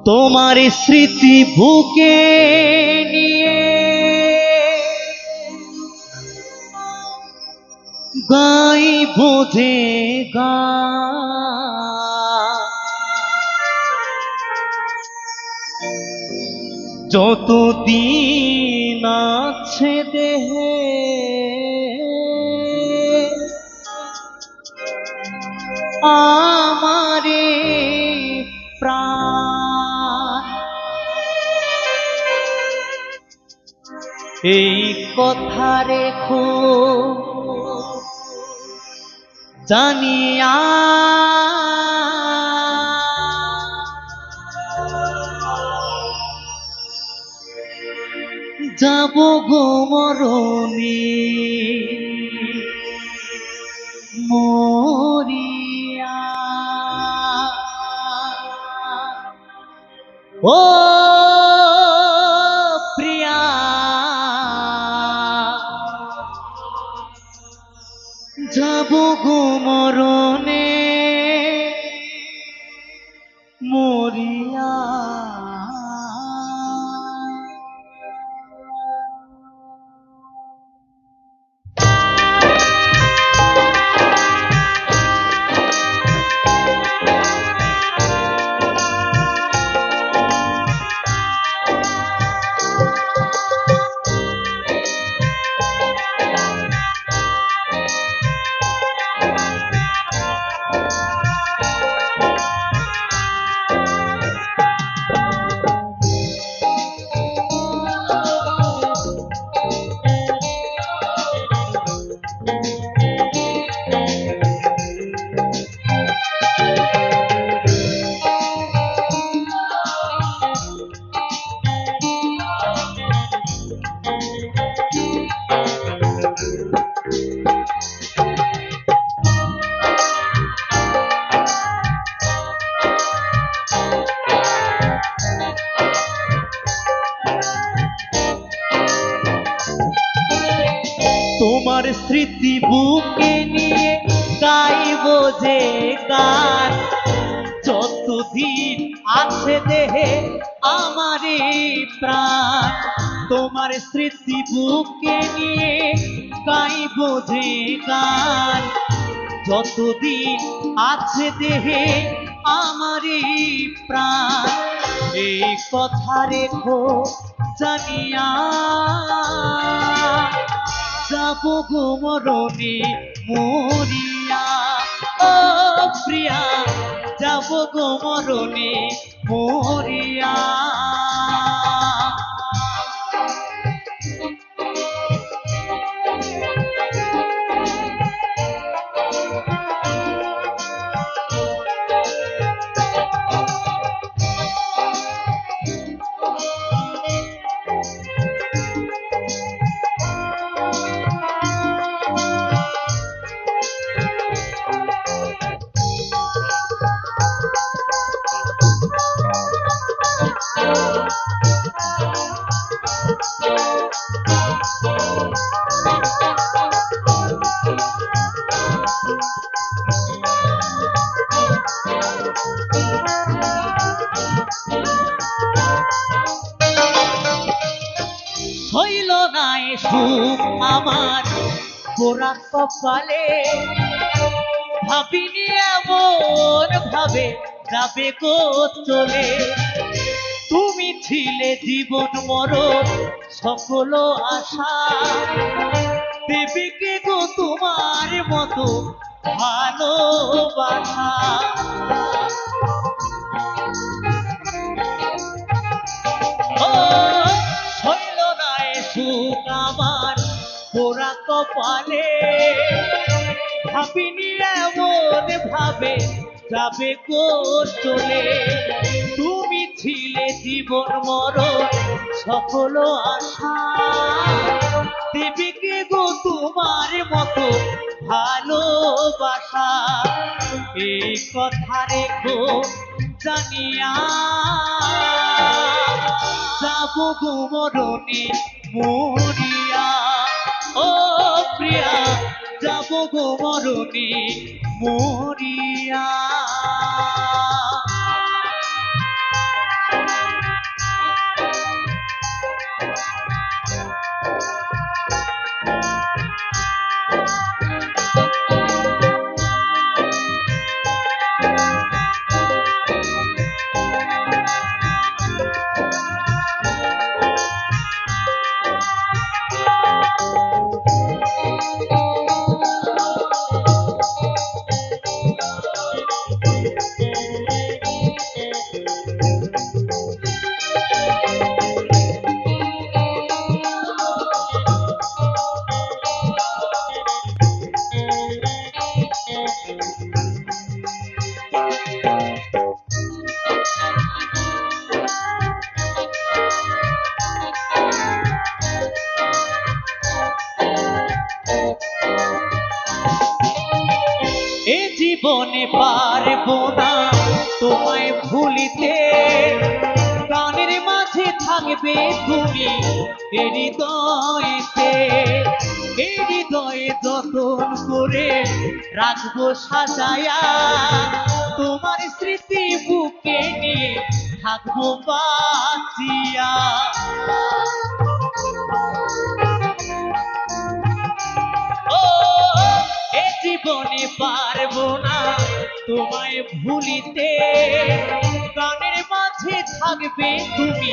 তোমার স্মৃতি বুকে নিয়ে গাইব যে গান, যতদিন আছে দেহে আমারে প্রাণ, এই কথা রেখো জানিয়া, যাব গো মরণে মরিয়া। ও প্রিয়া, যাব গো মরণে মরিয়া। তোমার স্মৃতি বুকে নিয়ে গাইব যে গান, যতদিন আছে দেহে আমারই প্রাণ। তোমার স্মৃতি বুকে নিয়ে গাইব যে গান, যতদিন আছে দেহে আমারই প্রাণ, এই কথা রেখো জানিয়া, যাব গো মরণে মরিয়া। ও প্রিয়া, যাব গো মরণে মরিয়া। হইল না এ সুখ আমার পোড়া কপালে, ভাবিনি এমন ভাবে যাবে গো চলে। তুমি ছিলে জীবন মরণ সকল আশা, দেবীকে গো তোমার মতো ভালোবাসা। ও হইল না এ সুখ আমার পোড়া কপালে, ভাবিনি এমন ভাবে যাবে গো চলে। তুমি ছিলে জীবন মরণ সকল আশা, দেবীকে গো তোমার মতো ভালোবাসা, এই কথা রেখো জানিয়া, যাব গো মরণে মরিয়া। ও প্রিয়া, যাব গো মরণে মরিয়া। তোমায় ভুলিতে প্রাণের মাঝে থাকবে তুমি এই হৃদয়েতে, এই হৃদয়ে যতন করে রাখবো সাজায়া, তোমার স্মৃতি বুকে নিয়ে থাকবো বাঁচিয়া। ও এ জীবনে পারবো না তোমায় ভুলিতে, প্রাণের মাঝে থাকবে তুমি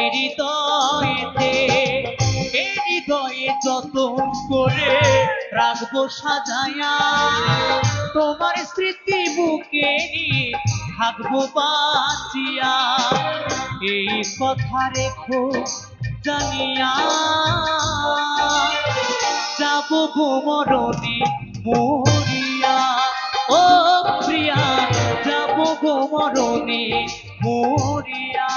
এই হৃদয়েতে, এই হৃদয়ে যতন করে রাখবো সাজায়া, তোমার স্মৃতি বুকে নিয়ে থাকবো বাঁচিয়া। এই কথা রেখো জানিয়া, যাব গো মরণে মরিয়া। ও প্রিয়া, যাব গো মরণে মরিয়া।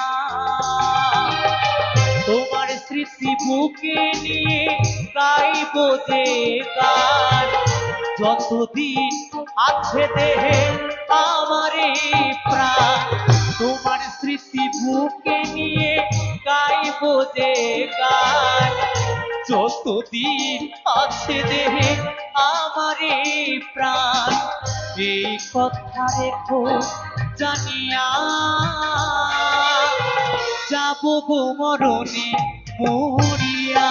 তোমার স্মৃতি বুকে নিয়ে গাইব যে গান, যতদিন আছে দেহে আমার এই প্রাণ। তোমার স্মৃতি বুকে নিয়ে গাইব যে গান, যতদিন আছে দেহে আমার এই প্রাণ। এই কথা রেখো জানিয়া, যাব গো মরণে মরিয়া।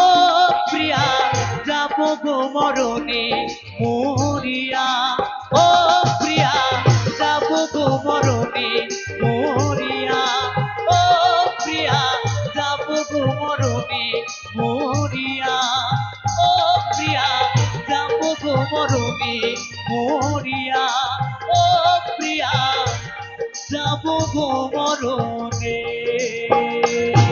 ও প্রিয়া, যাব গো মরণে মরিয়া। ও প্রিয়া, যাব গো মরণে মরিয়া। ও প্রিয়া, যাব গো মরণে মরিয়া। ও প্রিয়া, যাব গো মরণে মরিয়া। ও প্রিয়া, যাব গো মরণে মরিয়া।